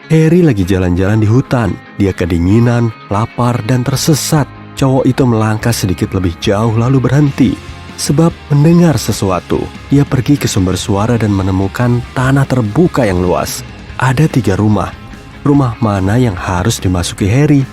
Harry lagi jalan-jalan di hutan. Dia kedinginan, lapar, dan tersesat. Cowok itu melangkah sedikit lebih jauh lalu berhenti. Sebab mendengar sesuatu. Dia pergi ke sumber suara dan menemukan tanah terbuka yang luas. Ada 3 rumah. Rumah mana yang harus dimasuki Harry?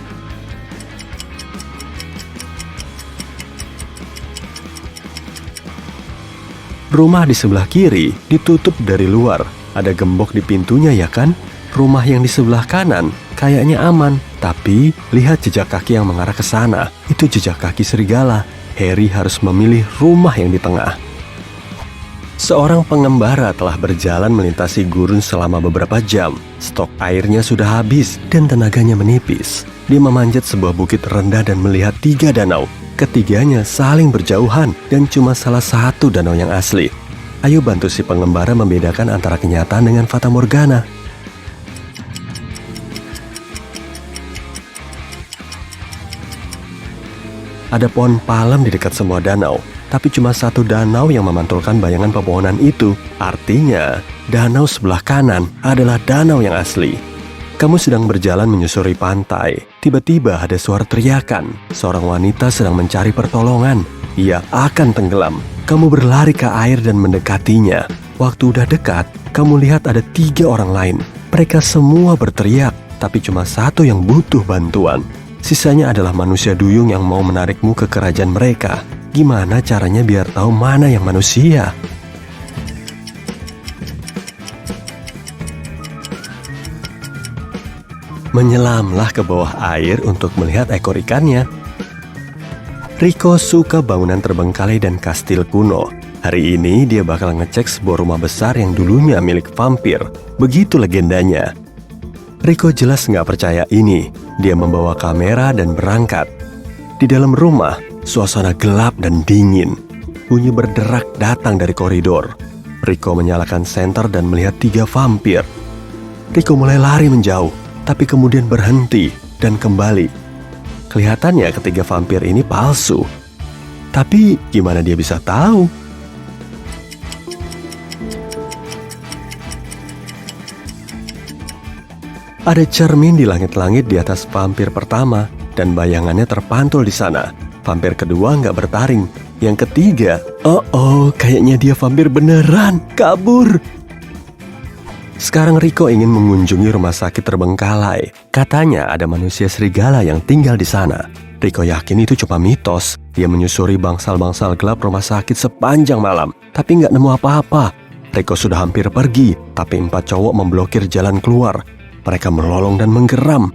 Rumah di sebelah kiri ditutup dari luar. Ada gembok di pintunya, ya kan? Rumah yang di sebelah kanan kayaknya aman, tapi lihat jejak kaki yang mengarah ke sana. Itu jejak kaki serigala. Harry harus memilih rumah yang di tengah. Seorang pengembara telah berjalan melintasi gurun selama beberapa jam. Stok airnya sudah habis dan tenaganya menipis. Dia memanjat sebuah bukit rendah dan melihat 3 danau. Ketiganya saling berjauhan dan cuma salah satu danau yang asli. Ayo bantu si pengembara membedakan antara kenyataan dengan fata morgana. Ada pohon palem di dekat semua danau, tapi cuma satu danau yang memantulkan bayangan pepohonan itu. Artinya, danau sebelah kanan adalah danau yang asli. Kamu sedang berjalan menyusuri pantai. Tiba-tiba ada suara teriakan. Seorang wanita sedang mencari pertolongan. Ia akan tenggelam. Kamu berlari ke air dan mendekatinya. Waktu udah dekat, kamu lihat ada 3 orang lain. Mereka semua berteriak, tapi cuma satu yang butuh bantuan. Sisanya adalah manusia duyung yang mau menarikmu ke kerajaan mereka. Gimana caranya biar tahu mana yang manusia? Menyelamlah ke bawah air untuk melihat ekor ikannya. Rico suka bangunan terbengkalai dan kastil kuno. Hari ini dia bakal ngecek sebuah rumah besar yang dulunya milik vampir. Begitu legendanya. Rico jelas nggak percaya ini. Dia membawa kamera dan berangkat. Di dalam rumah, suasana gelap dan dingin. Bunyi berderak datang dari koridor. Rico menyalakan senter dan melihat 3 vampir. Rico mulai lari menjauh, tapi kemudian berhenti dan kembali. Kelihatannya ketiga vampir ini palsu. Tapi gimana dia bisa tahu? Ada cermin di langit-langit di atas vampir pertama, dan bayangannya terpantul di sana. Vampir kedua nggak bertaring. Yang ketiga, kayaknya dia vampir beneran, kabur. Sekarang Rico ingin mengunjungi rumah sakit terbengkalai. Katanya ada manusia serigala yang tinggal di sana. Rico yakin itu cuma mitos. Dia menyusuri bangsal-bangsal gelap rumah sakit sepanjang malam, tapi nggak nemu apa-apa. Rico sudah hampir pergi, tapi 4 cowok memblokir jalan keluar. Mereka melolong dan menggeram.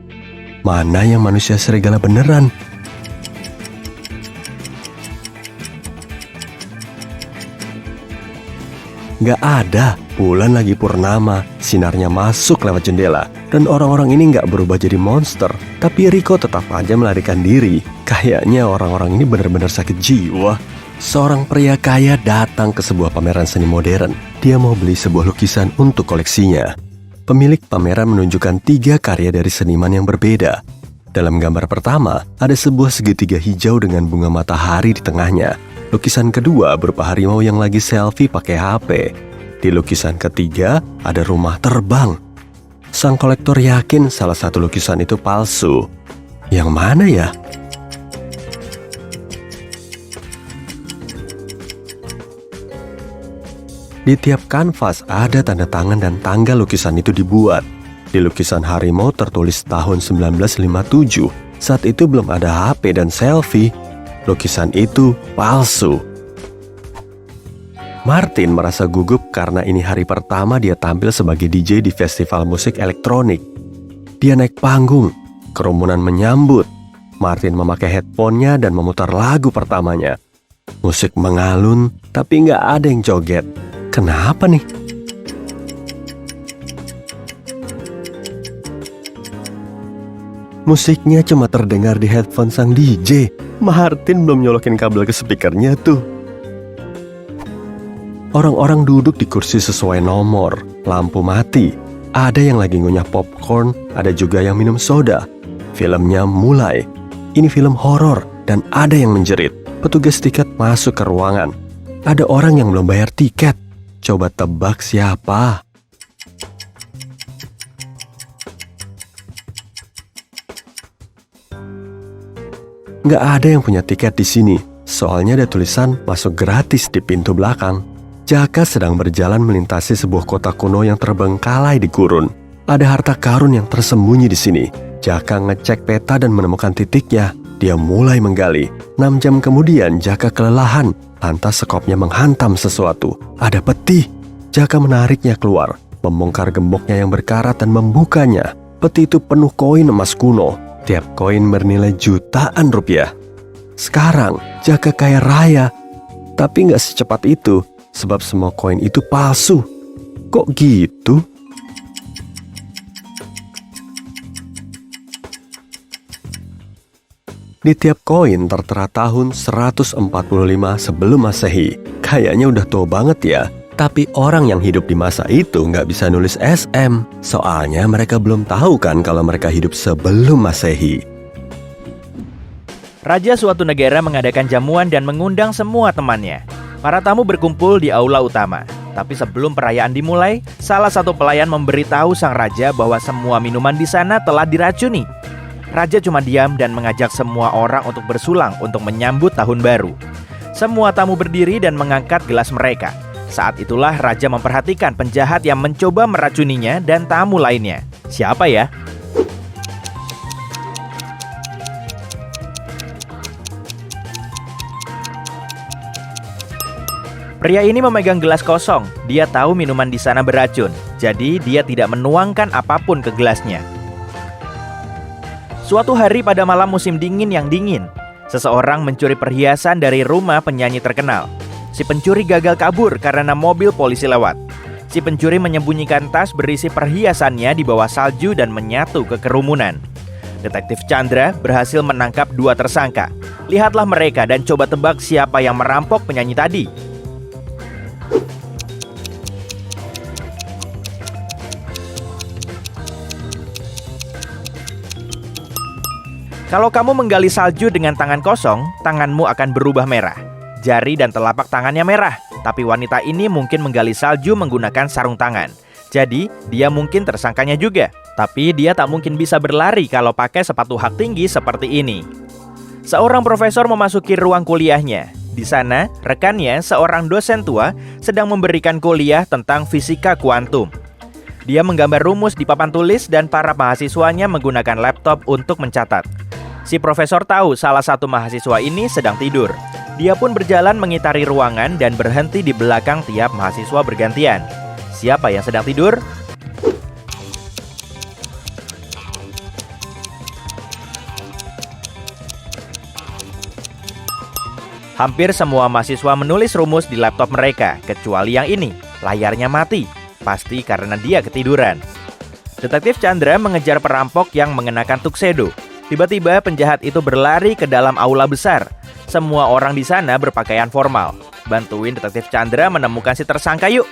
Mana yang manusia serigala beneran? Gak ada. Bulan lagi purnama. Sinarnya masuk lewat jendela. Dan orang-orang ini gak berubah jadi monster. Tapi Rico tetap aja melarikan diri. Kayaknya orang-orang ini benar-benar sakit jiwa. Seorang pria kaya datang ke sebuah pameran seni modern. Dia mau beli sebuah lukisan untuk koleksinya. Pemilik pameran menunjukkan 3 karya dari seniman yang berbeda. Dalam gambar pertama, ada sebuah segitiga hijau dengan bunga matahari di tengahnya. Lukisan kedua berupa harimau yang lagi selfie pakai HP. Di lukisan ketiga, ada rumah terbang. Sang kolektor yakin salah satu lukisan itu palsu. Yang mana ya? Di tiap kanvas ada tanda tangan dan tanggal lukisan itu dibuat. Di lukisan harimau tertulis tahun 1957. Saat itu belum ada HP dan selfie. Lukisan itu palsu. Martin merasa gugup karena ini hari pertama dia tampil sebagai DJ di festival musik elektronik. Dia naik panggung, kerumunan menyambut. Martin memakai headphone-nya dan memutar lagu pertamanya. Musik mengalun, tapi nggak ada yang joget. Kenapa nih? Musiknya cuma terdengar di headphone sang DJ. Martin belum nyolokin kabel ke speakernya tuh. Orang-orang duduk di kursi sesuai nomor. Lampu mati. Ada yang lagi ngunyah popcorn, ada juga yang minum soda. Filmnya mulai. Ini film horor dan ada yang menjerit. Petugas tiket masuk ke ruangan. Ada orang yang belum bayar tiket. Coba tebak siapa? Nggak ada yang punya tiket di sini, soalnya ada tulisan masuk gratis di pintu belakang. Jaka sedang berjalan melintasi sebuah kota kuno yang terbengkalai di gurun. Ada harta karun yang tersembunyi di sini. Jaka ngecek peta dan menemukan titiknya. Dia mulai menggali. 6 jam kemudian Jaka kelelahan. Lantas sekopnya menghantam sesuatu. Ada peti. Jaka menariknya keluar, membongkar gemboknya yang berkarat dan membukanya. Peti itu penuh koin emas kuno. Tiap koin bernilai jutaan rupiah. Sekarang Jaka kaya raya. Tapi nggak secepat itu, sebab semua koin itu palsu. Kok gitu? Di tiap koin tertera tahun 145 sebelum Masehi. Kayaknya udah tua banget ya. Tapi orang yang hidup di masa itu nggak bisa nulis SM. Soalnya mereka belum tahu kan kalau mereka hidup sebelum Masehi. Raja suatu negara mengadakan jamuan dan mengundang semua temannya. Para tamu berkumpul di aula utama. Tapi sebelum perayaan dimulai, salah satu pelayan memberitahu sang raja bahwa semua minuman di sana telah diracuni. Raja cuma diam dan mengajak semua orang untuk bersulang untuk menyambut tahun baru. Semua tamu berdiri dan mengangkat gelas mereka. Saat itulah raja memperhatikan penjahat yang mencoba meracuninya dan tamu lainnya. Siapa ya? Pria ini memegang gelas kosong. Dia tahu minuman di sana beracun, jadi dia tidak menuangkan apapun ke gelasnya. Suatu hari pada malam musim dingin yang dingin, seseorang mencuri perhiasan dari rumah penyanyi terkenal. Si pencuri gagal kabur karena mobil polisi lewat. Si pencuri menyembunyikan tas berisi perhiasannya di bawah salju dan menyatu ke kerumunan. Detektif Chandra berhasil menangkap 2 tersangka. Lihatlah mereka dan coba tebak siapa yang merampok penyanyi tadi. Kalau kamu menggali salju dengan tangan kosong, tanganmu akan berubah merah. Jari dan telapak tangannya merah. Tapi wanita ini mungkin menggali salju menggunakan sarung tangan. Jadi, dia mungkin tersangkanya juga. Tapi dia tak mungkin bisa berlari kalau pakai sepatu hak tinggi seperti ini. Seorang profesor memasuki ruang kuliahnya. Di sana, rekannya, seorang dosen tua, sedang memberikan kuliah tentang fisika kuantum. Dia menggambar rumus di papan tulis dan para mahasiswanya menggunakan laptop untuk mencatat. Si profesor tahu salah satu mahasiswa ini sedang tidur. Dia pun berjalan mengitari ruangan dan berhenti di belakang tiap mahasiswa bergantian. Siapa yang sedang tidur? Hampir semua mahasiswa menulis rumus di laptop mereka, kecuali yang ini. Layarnya mati, pasti karena dia ketiduran. Detektif Chandra mengejar perampok yang mengenakan tuxedo. Tiba-tiba penjahat itu berlari ke dalam aula besar. Semua orang di sana berpakaian formal. Bantuin Detektif Chandra menemukan si tersangka yuk.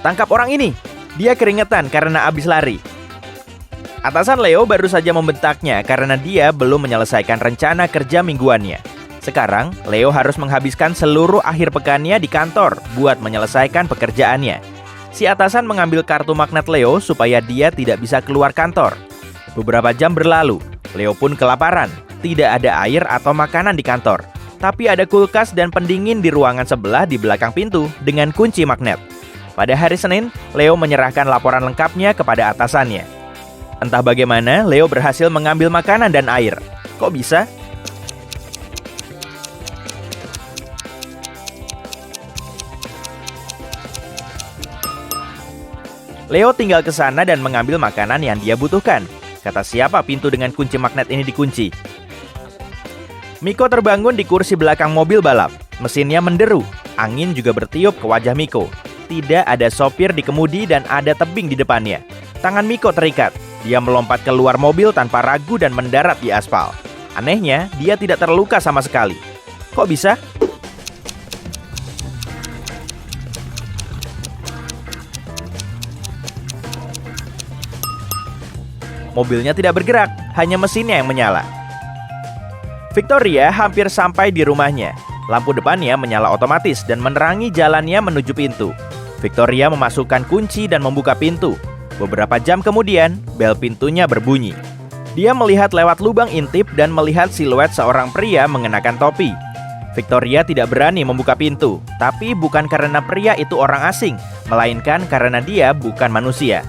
Tangkap orang ini. Dia keringetan karena habis lari. Atasan Leo baru saja membentaknya karena dia belum menyelesaikan rencana kerja mingguannya. Sekarang, Leo harus menghabiskan seluruh akhir pekannya di kantor buat menyelesaikan pekerjaannya. Si atasan mengambil kartu magnet Leo supaya dia tidak bisa keluar kantor. Beberapa jam berlalu, Leo pun kelaparan. Tidak ada air atau makanan di kantor. Tapi ada kulkas dan pendingin di ruangan sebelah di belakang pintu dengan kunci magnet. Pada hari Senin, Leo menyerahkan laporan lengkapnya kepada atasannya. Entah bagaimana, Leo berhasil mengambil makanan dan air. Kok bisa? Leo tinggal ke sana dan mengambil makanan yang dia butuhkan. Kata siapa pintu dengan kunci magnet ini dikunci? Miko terbangun di kursi belakang mobil balap. Mesinnya menderu. Angin juga bertiup ke wajah Miko. Tidak ada sopir di kemudi dan ada tebing di depannya. Tangan Miko terikat. Dia melompat keluar mobil tanpa ragu dan mendarat di aspal. Anehnya, dia tidak terluka sama sekali. Kok bisa? Mobilnya tidak bergerak, hanya mesinnya yang menyala. Victoria hampir sampai di rumahnya. Lampu depannya menyala otomatis dan menerangi jalannya menuju pintu. Victoria memasukkan kunci dan membuka pintu. Beberapa jam kemudian, bel pintunya berbunyi. Dia melihat lewat lubang intip dan melihat siluet seorang pria mengenakan topi. Victoria tidak berani membuka pintu, tapi bukan karena pria itu orang asing, melainkan karena dia bukan manusia.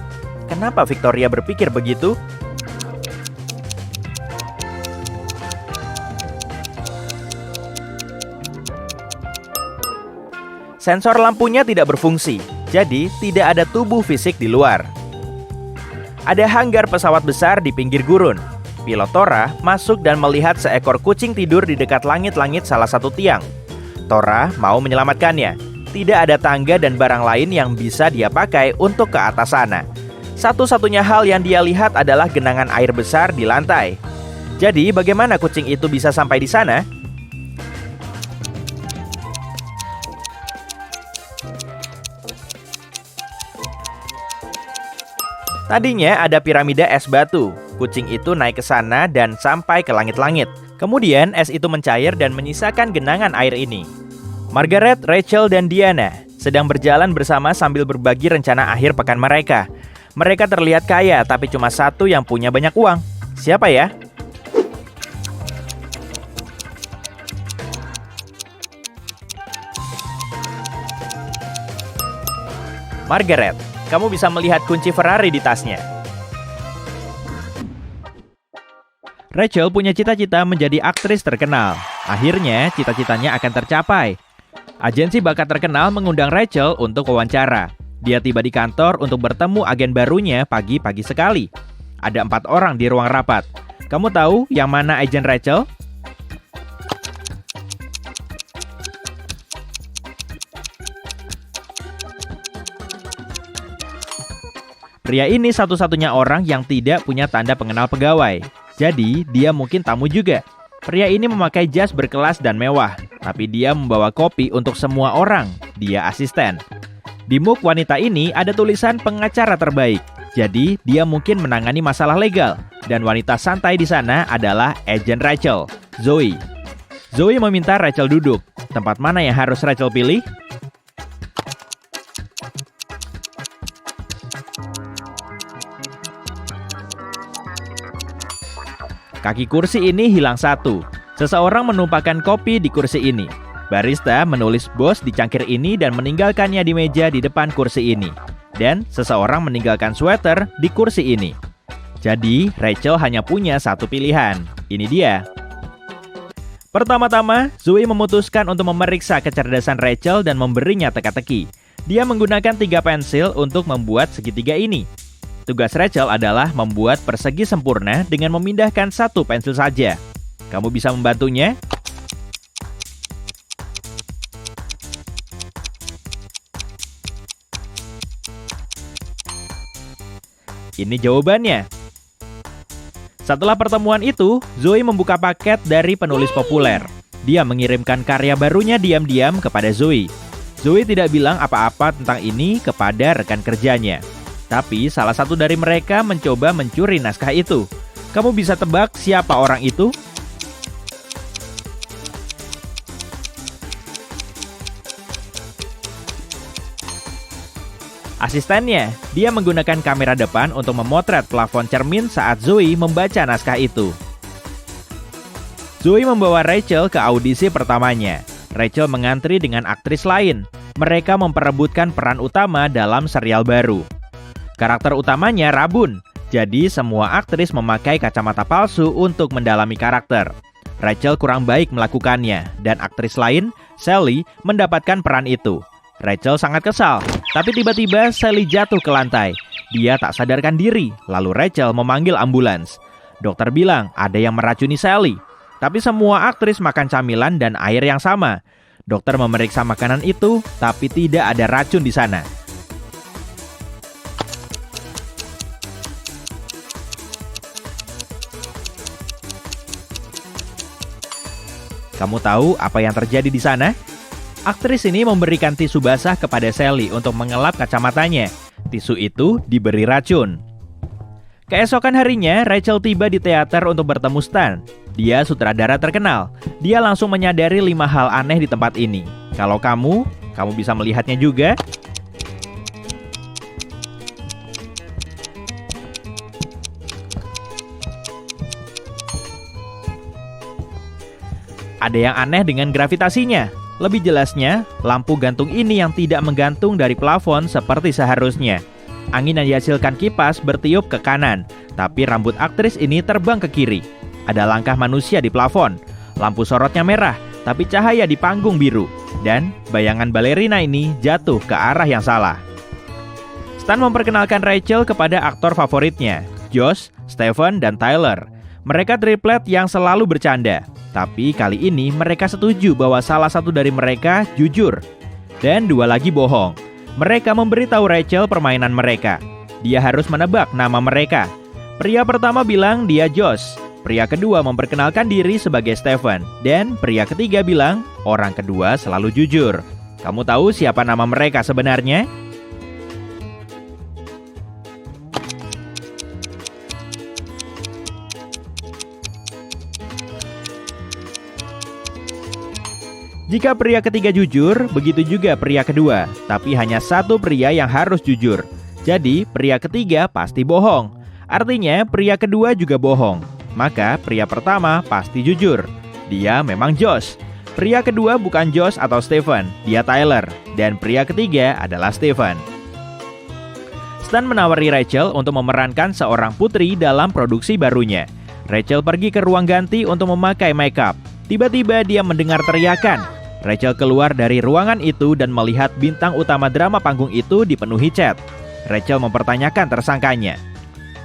Kenapa Victoria berpikir begitu? Sensor lampunya tidak berfungsi, jadi tidak ada tubuh fisik di luar. Ada hanggar pesawat besar di pinggir gurun. Pilot Tora masuk dan melihat seekor kucing tidur di dekat langit-langit salah satu tiang. Tora mau menyelamatkannya. Tidak ada tangga dan barang lain yang bisa dia pakai untuk ke atas sana. Satu-satunya hal yang dia lihat adalah genangan air besar di lantai. Jadi, bagaimana kucing itu bisa sampai di sana? Tadinya ada piramida es batu. Kucing itu naik ke sana dan sampai ke langit-langit. Kemudian es itu mencair dan menyisakan genangan air ini. Margaret, Rachel, dan Diana sedang berjalan bersama sambil berbagi rencana akhir pekan mereka. Mereka terlihat kaya, tapi cuma satu yang punya banyak uang. Siapa ya? Margaret. Kamu bisa melihat kunci Ferrari di tasnya. Rachel punya cita-cita menjadi aktris terkenal. Akhirnya, cita-citanya akan tercapai. Agensi bakat terkenal mengundang Rachel untuk wawancara. Dia tiba di kantor untuk bertemu agen barunya pagi-pagi sekali. Ada 4 orang di ruang rapat. Kamu tahu yang mana agen Rachel? Pria ini satu-satunya orang yang tidak punya tanda pengenal pegawai. Jadi, dia mungkin tamu juga. Pria ini memakai jas berkelas dan mewah, tapi dia membawa kopi untuk semua orang. Dia asisten. Di muk wanita ini ada tulisan pengacara terbaik. Jadi, dia mungkin menangani masalah legal. Dan wanita santai di sana adalah agen Rachel, Zoe. Zoe meminta Rachel duduk. Tempat mana yang harus Rachel pilih? Kaki kursi ini hilang satu. Seseorang menumpahkan kopi di kursi ini. Barista menulis bos di cangkir ini dan meninggalkannya di meja di depan kursi ini. Dan seseorang meninggalkan sweater di kursi ini. Jadi, Rachel hanya punya satu pilihan. Ini dia. Pertama-tama, Zoe memutuskan untuk memeriksa kecerdasan Rachel dan memberinya teka-teki. Dia menggunakan 3 pensil untuk membuat segitiga ini. Tugas Rachel adalah membuat persegi sempurna dengan memindahkan 1 pensil saja. Kamu bisa membantunya? Ini jawabannya. Setelah pertemuan itu, Zoe membuka paket dari penulis populer. Dia mengirimkan karya barunya diam-diam kepada Zoe. Zoe tidak bilang apa-apa tentang ini kepada rekan kerjanya. Tapi salah satu dari mereka mencoba mencuri naskah itu. Kamu bisa tebak siapa orang itu? Asistennya, dia menggunakan kamera depan untuk memotret plafon cermin saat Zoe membaca naskah itu. Zoe membawa Rachel ke audisi pertamanya. Rachel mengantri dengan aktris lain. Mereka memperebutkan peran utama dalam serial baru. Karakter utamanya rabun, jadi semua aktris memakai kacamata palsu untuk mendalami karakter. Rachel kurang baik melakukannya, dan aktris lain, Sally, mendapatkan peran itu. Rachel sangat kesal, tapi tiba-tiba Sally jatuh ke lantai. Dia tak sadarkan diri, lalu Rachel memanggil ambulans. Dokter bilang ada yang meracuni Sally, tapi semua aktris makan camilan dan air yang sama. Dokter memeriksa makanan itu, tapi tidak ada racun di sana. Kamu tahu apa yang terjadi di sana? Aktris ini memberikan tisu basah kepada Sally untuk mengelap kacamatanya. Tisu itu diberi racun. Keesokan harinya, Rachel tiba di teater untuk bertemu Stan. Dia sutradara terkenal. Dia langsung menyadari 5 hal aneh di tempat ini. Kalau kamu bisa melihatnya juga. ada yang aneh dengan gravitasinya. Lebih jelasnya, lampu gantung ini yang tidak menggantung dari plafon seperti seharusnya. Angin yang dihasilkan kipas bertiup ke kanan, tapi rambut aktris ini terbang ke kiri. Ada langkah manusia di plafon. Lampu sorotnya merah, tapi cahaya di panggung biru. Dan bayangan balerina ini jatuh ke arah yang salah. Stan memperkenalkan Rachel kepada aktor favoritnya, Josh, Stephen, dan Tyler. Mereka triplet yang selalu bercanda. Tapi kali ini mereka setuju bahwa salah satu dari mereka jujur. Dan dua lagi bohong. Mereka memberitahu Rachel permainan mereka. Dia harus menebak nama mereka. Pria pertama bilang dia Josh. Pria kedua memperkenalkan diri sebagai Stephen. Dan pria ketiga bilang orang kedua selalu jujur. Kamu tahu siapa nama mereka sebenarnya? Jika pria ketiga jujur, begitu juga pria kedua. Tapi hanya satu pria yang harus jujur. Jadi, pria ketiga pasti bohong. Artinya, pria kedua juga bohong. Maka, pria pertama pasti jujur. Dia memang Josh. Pria kedua bukan Josh atau Stephen, dia Tyler. Dan pria ketiga adalah Stephen. Stan menawari Rachel untuk memerankan seorang putri dalam produksi barunya. Rachel pergi ke ruang ganti untuk memakai makeup. Tiba-tiba dia mendengar teriakan. Rachel keluar dari ruangan itu dan melihat bintang utama drama panggung itu dipenuhi cat. Rachel mempertanyakan tersangkanya.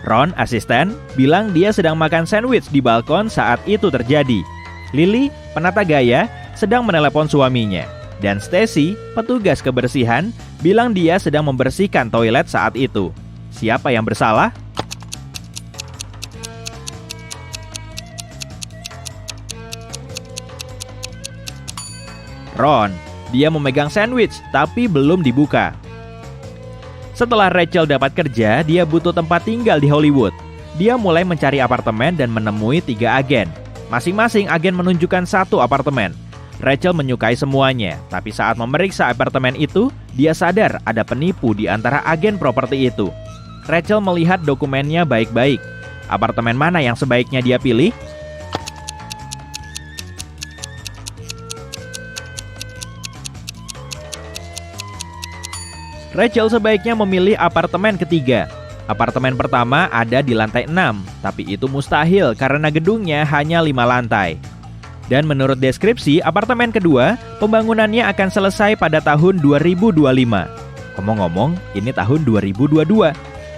Ron, asisten, bilang dia sedang makan sandwich di balkon saat itu terjadi. Lily, penata gaya, sedang menelepon suaminya. Dan Stacy, petugas kebersihan, bilang dia sedang membersihkan toilet saat itu. Siapa yang bersalah? Ron, dia memegang sandwich tapi belum dibuka. Setelah Rachel dapat kerja, dia butuh tempat tinggal di Hollywood. Dia mulai mencari apartemen dan menemui 3 agen. Masing-masing agen menunjukkan satu apartemen. Rachel menyukai semuanya, tapi saat memeriksa apartemen itu, dia sadar ada penipu di antara agen properti itu. Rachel melihat dokumennya baik-baik. Apartemen mana yang sebaiknya dia pilih? Rachel sebaiknya memilih apartemen ketiga. Apartemen pertama ada di lantai 6, tapi itu mustahil karena gedungnya hanya 5 lantai. Dan menurut deskripsi, apartemen kedua, pembangunannya akan selesai pada tahun 2025. Ngomong-ngomong, ini tahun 2022.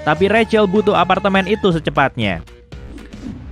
Tapi Rachel butuh apartemen itu secepatnya.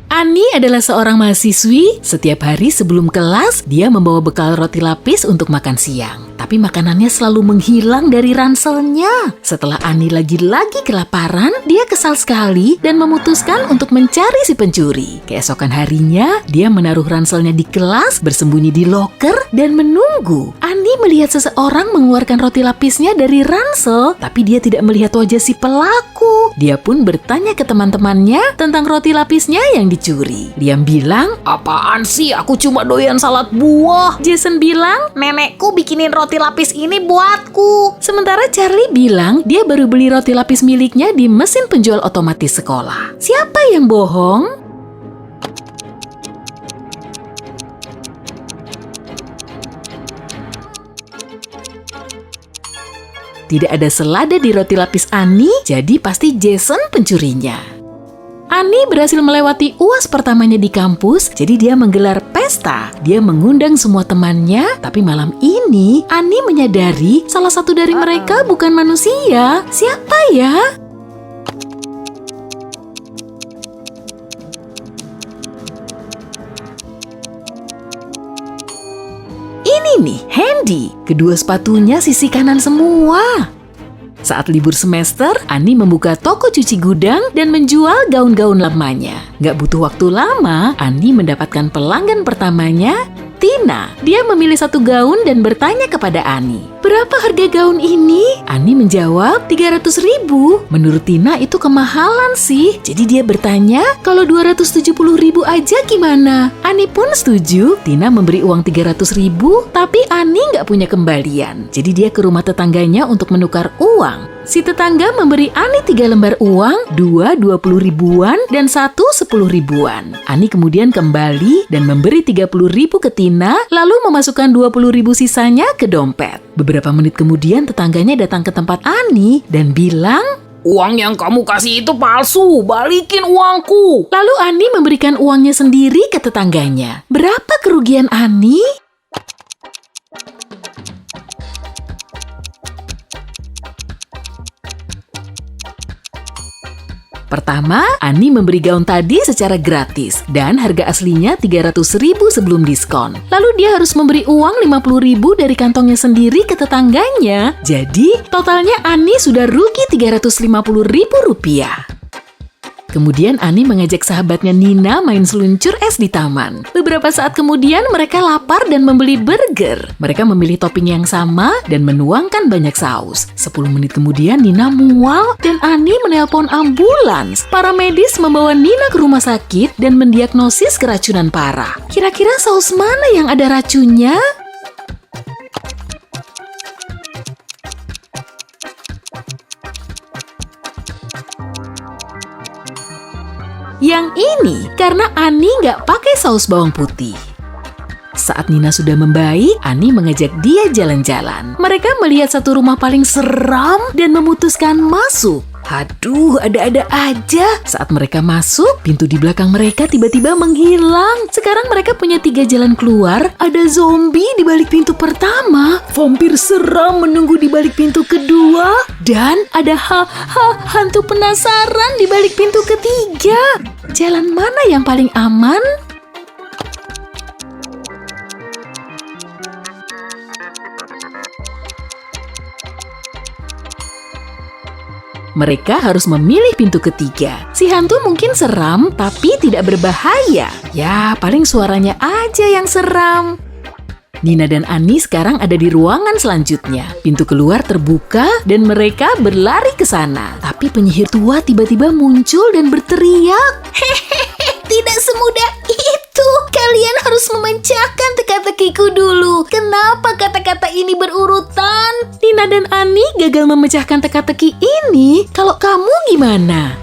Annie adalah seorang mahasiswi. Setiap hari sebelum kelas, dia membawa bekal roti lapis untuk makan siang. Tapi makanannya selalu menghilang dari ranselnya. Setelah Annie lagi-lagi kelaparan, dia kesal sekali dan memutuskan untuk mencari si pencuri. Keesokan harinya, dia menaruh ranselnya di kelas, bersembunyi di loker, dan menunggu. Annie melihat seseorang mengeluarkan roti lapisnya dari ransel, tapi dia tidak melihat wajah si pelaku. Dia pun bertanya ke teman-temannya tentang roti lapisnya yang dicuri. Liam bilang, "Apaan sih? Aku cuma doyan salad buah." Jason bilang, "Nenekku bikinin roti lapis ini buatku." Sementara Charlie bilang dia baru beli roti lapis miliknya di mesin penjual otomatis sekolah. Siapa yang bohong? Tidak ada selada di roti lapis Annie, jadi pasti Jason pencurinya. Annie berhasil melewati UAS pertamanya di kampus, jadi dia menggelar pesta. Dia mengundang semua temannya, tapi malam ini Annie menyadari salah satu dari mereka bukan manusia. Siapa ya? Ini nih, Handy. Kedua sepatunya sisi kanan semua. Saat libur semester, Annie membuka toko cuci gudang dan menjual gaun-gaun lamanya. Gak butuh waktu lama, Annie mendapatkan pelanggan pertamanya, Tina. Dia memilih satu gaun dan bertanya kepada Annie, "Berapa harga gaun ini?" Annie menjawab, 300.000. Menurut Tina itu kemahalan sih. Jadi dia bertanya, "Kalau 270.000 aja gimana?" Annie pun setuju. Tina memberi uang 300.000, tapi Annie nggak punya kembalian. Jadi dia ke rumah tetangganya untuk menukar uang. Si tetangga memberi Annie 3 lembar uang, 2 20.000-an dan 1 10.000-an. Annie kemudian kembali dan memberi 30.000 ke Tina. Tina, lalu memasukkan 20.000 sisanya ke dompet. Beberapa menit kemudian tetangganya datang ke tempat Ani dan bilang, Uang yang kamu kasih itu palsu, balikin uangku. lalu Ani memberikan uangnya sendiri ke tetangganya. Berapa kerugian Ani? Pertama, Ani memberi gaun tadi secara gratis dan harga aslinya 300.000 sebelum diskon. Lalu dia harus memberi uang 50.000 dari kantongnya sendiri ke tetangganya. Jadi, totalnya Ani sudah rugi 350.000 rupiah. Kemudian Ani mengajak sahabatnya Nina main seluncur es di taman. Beberapa saat kemudian mereka lapar dan membeli burger. Mereka memilih topping yang sama dan menuangkan banyak saus. 10 menit kemudian Nina mual dan Ani menelpon ambulans. Para medis membawa Nina ke rumah sakit dan mendiagnosis keracunan parah. Kira-kira saus mana yang ada racunnya? Yang ini karena Ani nggak pakai saus bawang putih. Saat Nina sudah membaik, Ani mengajak dia jalan-jalan. Mereka melihat satu rumah paling seram dan memutuskan masuk. Aduh, ada-ada aja. Saat mereka masuk, pintu di belakang mereka tiba-tiba menghilang. Sekarang mereka punya 3 jalan keluar. Ada zombie di balik pintu pertama, vampir seram menunggu di balik pintu kedua, dan ada hantu penasaran di balik pintu ketiga. Jalan mana yang paling aman? Mereka harus memilih pintu ketiga. Si hantu mungkin seram, tapi tidak berbahaya. Ya, paling suaranya aja yang seram. Nina dan Ani sekarang ada di ruangan selanjutnya. Pintu keluar terbuka dan mereka berlari ke sana. Tapi penyihir tua tiba-tiba muncul dan berteriak, "Hehehe, tidak semudah itu. Kalian harus memecahkan teka-tekiku dulu. Kenapa kata-kata ini berurutan?" Nina dan Ani gagal memecahkan teka-teki ini. Kalau kamu gimana?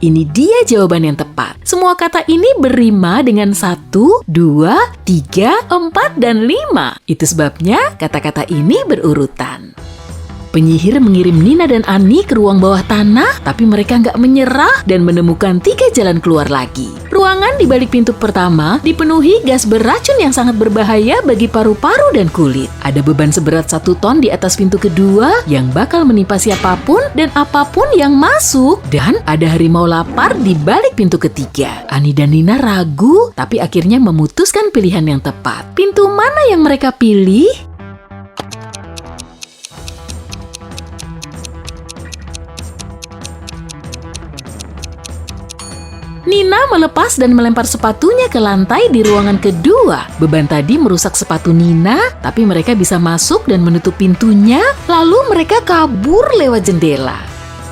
Ini dia jawaban yang tepat. Semua kata ini berrima dengan 1, 2, 3, 4, dan 5. Itu sebabnya kata-kata ini berurutan. Penyihir mengirim Nina dan Ani ke ruang bawah tanah, tapi mereka nggak menyerah dan menemukan 3 jalan keluar lagi. Ruangan di balik pintu pertama dipenuhi gas beracun yang sangat berbahaya bagi paru-paru dan kulit. Ada beban seberat 1 ton di atas pintu kedua yang bakal menimpa siapapun dan apapun yang masuk. Dan ada harimau lapar di balik pintu ketiga. Ani dan Nina ragu, tapi akhirnya memutuskan pilihan yang tepat. Pintu mana yang mereka pilih? Nina melepas dan melempar sepatunya ke lantai di ruangan kedua. Beban tadi merusak sepatu Nina, tapi mereka bisa masuk dan menutup pintunya, lalu mereka kabur lewat jendela.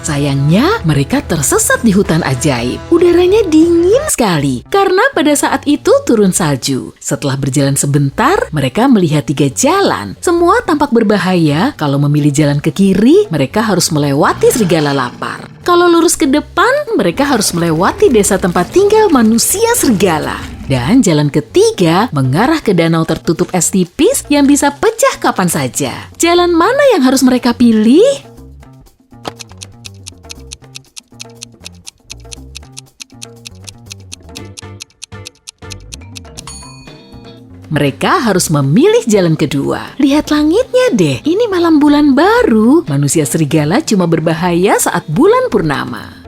Sayangnya, mereka tersesat di hutan ajaib. Udaranya dingin sekali, karena pada saat itu turun salju. Setelah berjalan sebentar, mereka melihat 3 jalan. Semua tampak berbahaya. Kalau memilih jalan ke kiri, mereka harus melewati serigala lapar. Kalau lurus ke depan, mereka harus melewati desa tempat tinggal manusia serigala. Dan jalan ketiga mengarah ke danau tertutup es tipis yang bisa pecah kapan saja. Jalan mana yang harus mereka pilih? Mereka harus memilih jalan kedua. Lihat langitnya deh, ini malam bulan baru. Manusia serigala cuma berbahaya saat bulan purnama.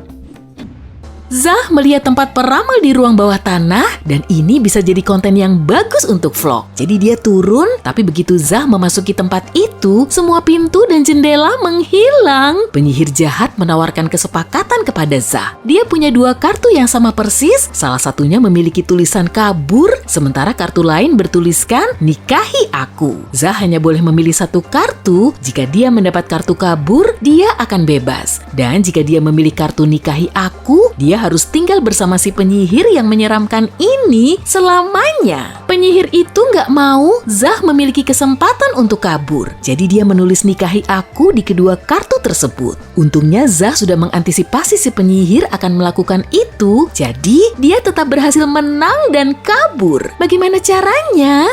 Zah melihat tempat peramal di ruang bawah tanah dan ini bisa jadi konten yang bagus untuk vlog. Jadi dia turun, tapi begitu Zah memasuki tempat itu, semua pintu dan jendela menghilang. Penyihir jahat menawarkan kesepakatan kepada Zah. Dia punya 2 kartu yang sama persis, salah satunya memiliki tulisan kabur, sementara kartu lain bertuliskan nikahi aku. Zah hanya boleh memilih 1 kartu. Jika dia mendapat kartu kabur, dia akan bebas. Dan jika dia memilih kartu nikahi aku, dia harus tinggal bersama si penyihir yang menyeramkan ini selamanya. Penyihir itu nggak mau Zah memiliki kesempatan untuk kabur. Jadi dia menulis nikahi aku di kedua kartu tersebut. Untungnya Zah sudah mengantisipasi si penyihir akan melakukan itu. Jadi dia tetap berhasil menang dan kabur. Bagaimana caranya?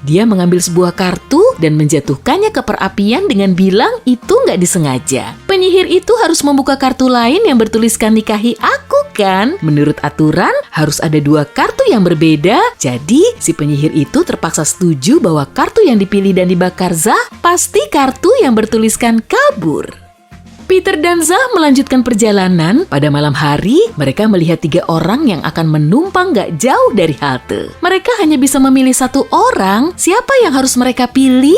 Dia mengambil sebuah kartu dan menjatuhkannya ke perapian dengan bilang itu nggak disengaja. Penyihir itu harus membuka kartu lain yang bertuliskan nikahi aku kan? Menurut aturan harus ada 2 kartu yang berbeda. Jadi si penyihir itu terpaksa setuju bahwa kartu yang dipilih dan dibakar Zah pasti kartu yang bertuliskan kabur. Peter dan Zah melanjutkan perjalanan. Pada malam hari, mereka melihat 3 orang yang akan menumpang gak jauh dari halte. Mereka hanya bisa memilih 1 orang. Siapa yang harus mereka pilih?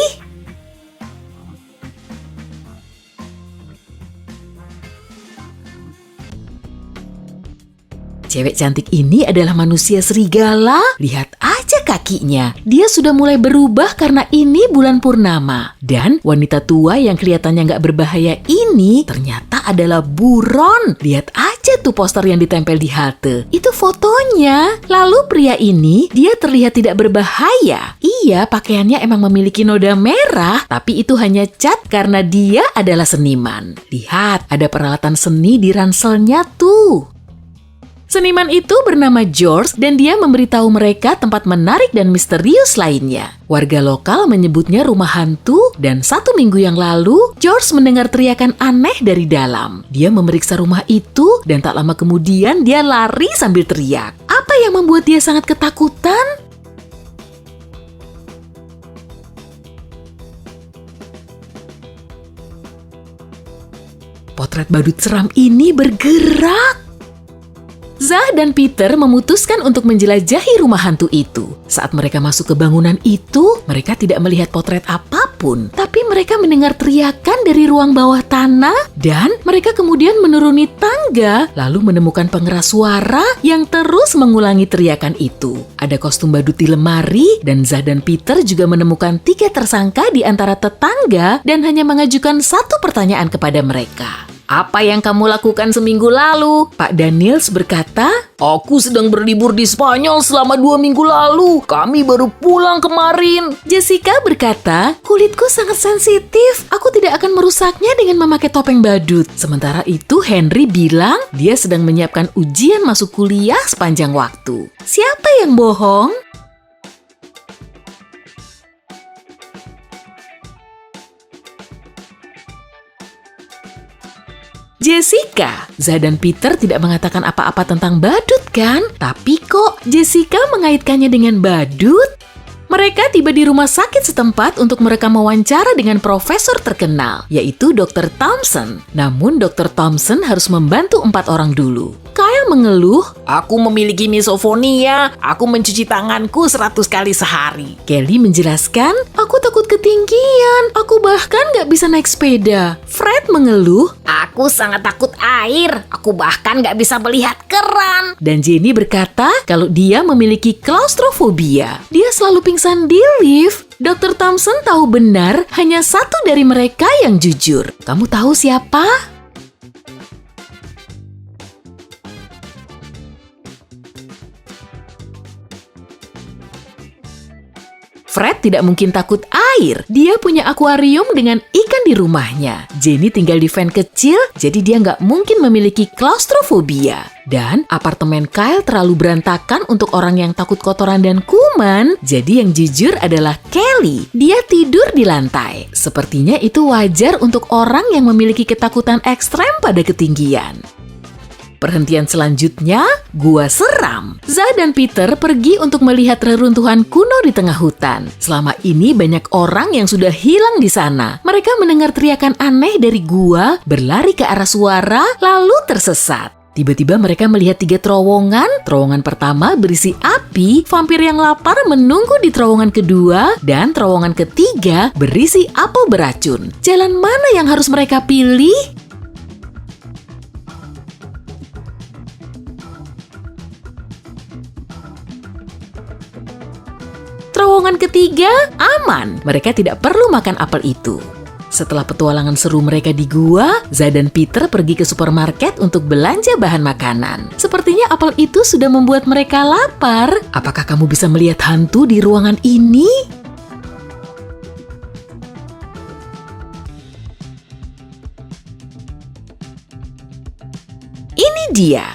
Cewek cantik ini adalah manusia serigala. Lihat aja kakinya. Dia sudah mulai berubah karena ini bulan purnama. Dan wanita tua yang kelihatannya nggak berbahaya ini ternyata adalah buron. Lihat aja tuh poster yang ditempel di halte. Itu fotonya. Lalu pria ini, dia terlihat tidak berbahaya. Iya, pakaiannya emang memiliki noda merah, tapi itu hanya cat karena dia adalah seniman. Lihat, ada peralatan seni di ranselnya tuh. Seniman itu bernama George dan dia memberitahu mereka tempat menarik dan misterius lainnya. Warga lokal menyebutnya rumah hantu dan 1 minggu yang lalu, George mendengar teriakan aneh dari dalam. Dia memeriksa rumah itu dan tak lama kemudian dia lari sambil teriak. Apa yang membuat dia sangat ketakutan? Potret badut seram ini bergerak. Zah dan Peter memutuskan untuk menjelajahi rumah hantu itu. Saat mereka masuk ke bangunan itu, mereka tidak melihat potret apapun, tapi mereka mendengar teriakan dari ruang bawah tanah dan mereka kemudian menuruni tangga lalu menemukan pengeras suara yang terus mengulangi teriakan itu. Ada kostum badut di lemari dan Zah dan Peter juga menemukan 3 tersangka di antara tetangga dan hanya mengajukan 1 pertanyaan kepada mereka. Apa yang kamu lakukan seminggu lalu? Pak Daniels berkata, Aku sedang berlibur di Spanyol selama 2 minggu lalu. Kami baru pulang kemarin. Jessica berkata, kulitku sangat sensitif. Aku tidak akan merusaknya dengan memakai topeng badut. Sementara itu Henry bilang dia sedang menyiapkan ujian masuk kuliah sepanjang waktu. Siapa yang bohong? Jessica, Zah dan Peter tidak mengatakan apa-apa tentang badut kan? Tapi kok Jessica mengaitkannya dengan badut? Mereka tiba di rumah sakit setempat untuk merekam wawancara dengan profesor terkenal, yaitu Dr. Thompson. Namun Dr. Thompson harus membantu 4 orang dulu. Kyle mengeluh, Aku memiliki misofonia. Aku mencuci tanganku 100 kali sehari. Kelly menjelaskan, aku takut ketinggian, aku bahkan gak bisa naik sepeda. Fred mengeluh, Aku sangat takut air. Aku bahkan gak bisa melihat keran. dan Jenny berkata kalau dia memiliki klaustrofobia. Dia selalu pingsan di lift. Dr. Thompson tahu benar hanya 1 dari mereka yang jujur. Kamu tahu siapa? Fred tidak mungkin takut air. Dia punya akuarium dengan ikan di rumahnya. Jenny tinggal di van kecil, jadi dia nggak mungkin memiliki klaustrofobia. Dan apartemen Kyle terlalu berantakan untuk orang yang takut kotoran dan kuman. Jadi yang jujur adalah Kelly. Dia tidur di lantai. Sepertinya itu wajar untuk orang yang memiliki ketakutan ekstrem pada ketinggian. Perhentian selanjutnya, Gua Seram. Zah dan Peter pergi untuk melihat reruntuhan kuno di tengah hutan. Selama ini banyak orang yang sudah hilang di sana. Mereka mendengar teriakan aneh dari gua, berlari ke arah suara, lalu tersesat. Tiba-tiba mereka melihat 3 terowongan. Terowongan pertama berisi api, vampir yang lapar menunggu di terowongan kedua, dan terowongan ketiga berisi apel beracun. Jalan mana yang harus mereka pilih? Terowongan perlindungan ketiga, aman. Mereka tidak perlu makan apel itu. Setelah petualangan seru mereka di gua, Za dan Peter pergi ke supermarket untuk belanja bahan makanan. Sepertinya apel itu sudah membuat mereka lapar. Apakah kamu bisa melihat hantu di ruangan ini? Ini dia.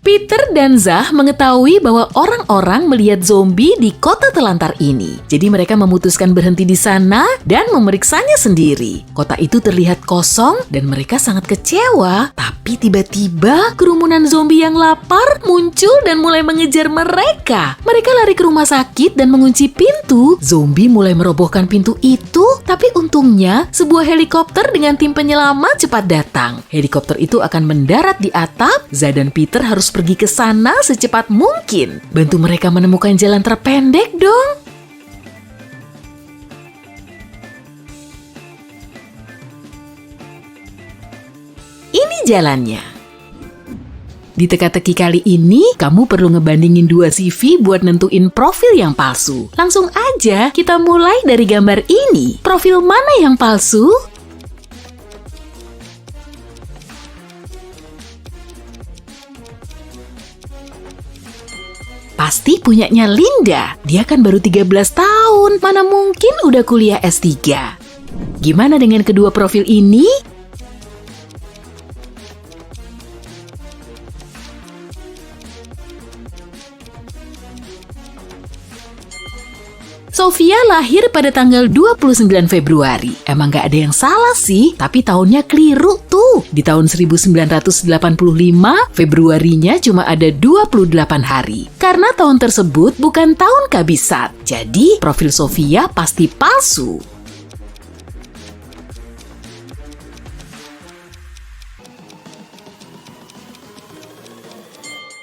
Peter dan Zah mengetahui bahwa orang-orang melihat zombie di kota telantar ini. Jadi mereka memutuskan berhenti di sana dan memeriksanya sendiri. Kota itu terlihat kosong dan mereka sangat kecewa. Tapi tiba-tiba kerumunan zombie yang lapar muncul dan mulai mengejar mereka. Mereka lari ke rumah sakit dan mengunci pintu. Zombie mulai merobohkan pintu itu, tapi untungnya sebuah helikopter dengan tim penyelamat cepat datang. Helikopter itu akan mendarat di atap. Zah dan Peter harus pergi ke sana secepat mungkin. Bantu mereka menemukan jalan terpendek dong. Ini jalannya. Di teka-teki kali ini, kamu perlu ngebandingin 2 CV buat nentuin profil yang palsu. Langsung aja kita mulai dari gambar ini. Profil mana yang palsu? Pasti punyanya Linda. Dia kan baru 13 tahun. Mana mungkin udah kuliah S3. Gimana dengan kedua profil ini? Sofia lahir pada tanggal 29 Februari. Emang gak ada yang salah sih, tapi tahunnya keliru tuh. Di tahun 1985, Februarinya cuma ada 28 hari. Karena tahun tersebut bukan tahun kabisat. Jadi, profil Sofia pasti palsu.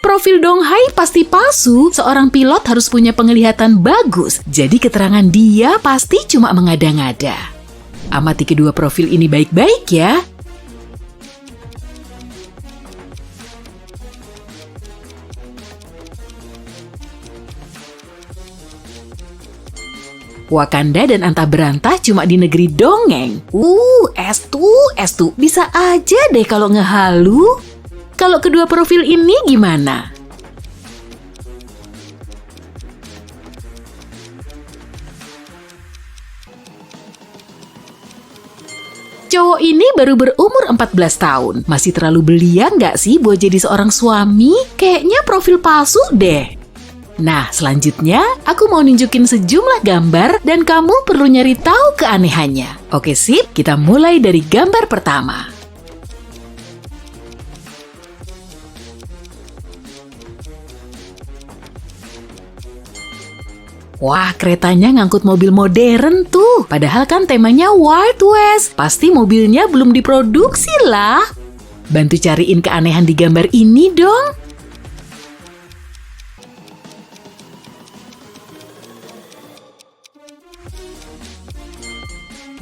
Profil Dong Hai pasti palsu. Seorang pilot harus punya penglihatan bagus. Jadi keterangan dia pasti cuma mengada-ngada. Amati kedua profil ini baik-baik ya. Wakanda dan Antah Berantah cuma di negeri dongeng. S2, bisa aja deh kalau ngehalu. Kalau kedua profil ini gimana? Cowok ini baru berumur 14 tahun. Masih terlalu belia nggak sih buat jadi seorang suami? Kayaknya profil palsu deh. Nah, selanjutnya aku mau nunjukin sejumlah gambar dan kamu perlu nyari tahu keanehannya. Oke sip, kita mulai dari gambar pertama. Wah, keretanya ngangkut mobil modern tuh. Padahal kan temanya Wild West. Pasti mobilnya belum diproduksi lah. Bantu cariin keanehan di gambar ini dong.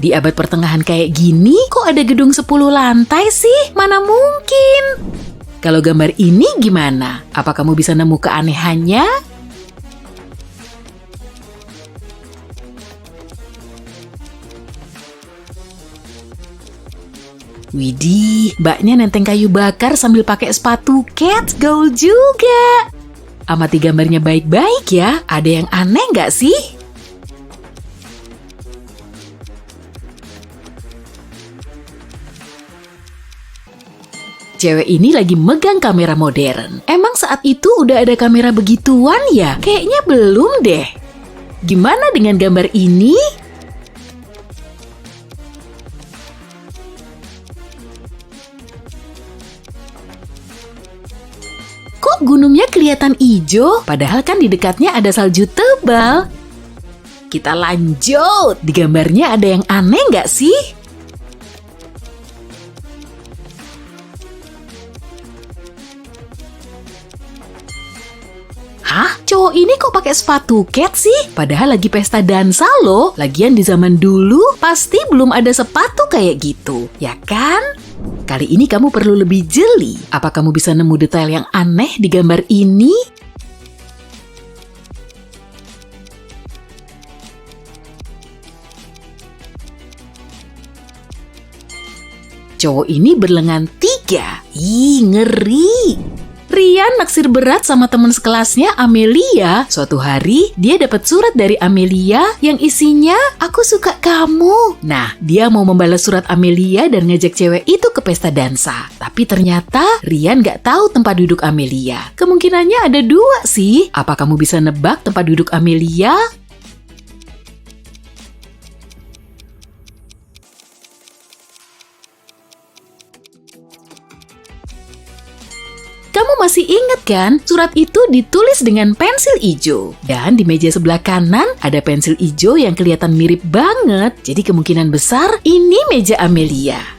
Di abad pertengahan kayak gini, kok ada gedung 10 lantai sih? Mana mungkin? Kalau gambar ini gimana? Apa kamu bisa nemu keanehannya? Widih, mbaknya nenteng kayu bakar sambil pakai sepatu kets, gaul juga. Amati gambarnya baik-baik ya, ada yang aneh nggak sih? Cewek ini lagi megang kamera modern. Emang saat itu udah ada kamera begituan ya? Kayaknya belum deh. Gimana dengan gambar ini? Kok gunungnya kelihatan hijau? Padahal kan di dekatnya ada salju tebal. Kita lanjut. Di gambarnya ada yang aneh nggak sih? Hah? Cowok ini kok pakai sepatu cat sih? Padahal lagi pesta dansa loh. Lagian di zaman dulu pasti belum ada sepatu kayak gitu, ya kan? Kali ini kamu perlu lebih jeli. Apa kamu bisa nemu detail yang aneh di gambar ini? Cowok ini berlengan 3. Ih, ngeri. Rian naksir berat sama teman sekelasnya Amelia. Suatu hari, dia dapat surat dari Amelia yang isinya, "Aku suka kamu." Nah, dia mau membalas surat Amelia dan ngajak cewek itu ke pesta dansa. Tapi ternyata Rian gak tahu tempat duduk Amelia. Kemungkinannya ada 2 sih. Apa kamu bisa nebak tempat duduk Amelia? Kamu masih ingat kan, surat itu ditulis dengan pensil ijo. Dan di meja sebelah kanan ada pensil ijo yang kelihatan mirip banget. Jadi kemungkinan besar ini meja Amelia.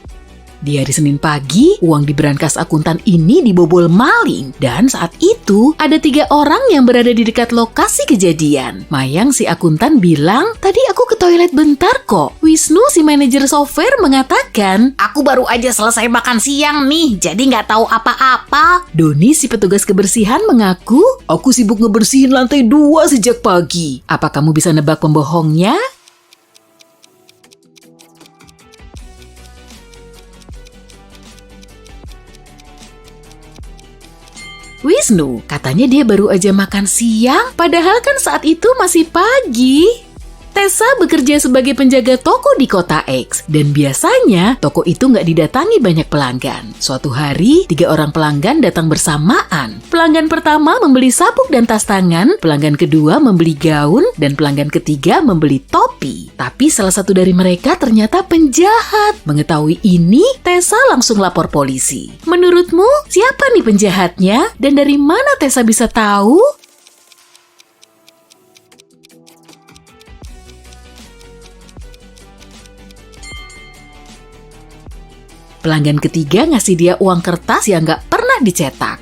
Di hari Senin pagi, uang di brankas akuntan ini dibobol maling. Dan saat itu, ada 3 orang yang berada di dekat lokasi kejadian. Mayang si akuntan bilang, "Tadi aku ke toilet bentar kok." Wisnu si manajer software mengatakan, Aku baru aja selesai makan siang nih, jadi nggak tahu apa-apa. Doni si petugas kebersihan mengaku, Aku sibuk ngebersihin lantai 2 sejak pagi. "Apa kamu bisa nebak pembohongnya?" Wisnu, katanya dia baru aja makan siang, padahal kan saat itu masih pagi. Tessa bekerja sebagai penjaga toko di kota X, dan biasanya toko itu nggak didatangi banyak pelanggan. Suatu hari, 3 orang pelanggan datang bersamaan. Pelanggan pertama membeli sabuk dan tas tangan, pelanggan kedua membeli gaun, dan pelanggan ketiga membeli topi. Tapi salah satu dari mereka ternyata penjahat. Mengetahui ini, Tessa langsung lapor polisi. Menurutmu, siapa nih penjahatnya? Dan dari mana Tessa bisa tahu? Pelanggan ketiga ngasih dia uang kertas yang gak pernah dicetak.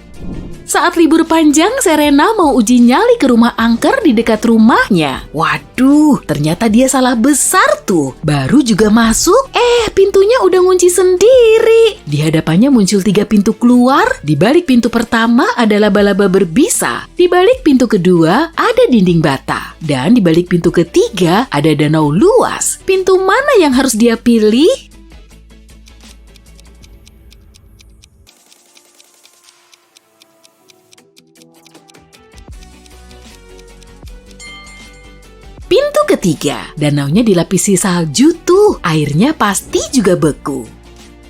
Saat libur panjang, Serena mau uji nyali ke rumah angker di dekat rumahnya. Waduh, ternyata dia salah besar tuh. Baru juga masuk, pintunya udah ngunci sendiri. Di hadapannya muncul 3 pintu keluar. Di balik pintu pertama ada laba-laba berbisa. Di balik pintu kedua ada dinding bata. Dan di balik pintu ketiga ada danau luas. Pintu mana yang harus dia pilih? Pintu ketiga, danaunya dilapisi salju tuh, airnya pasti juga beku.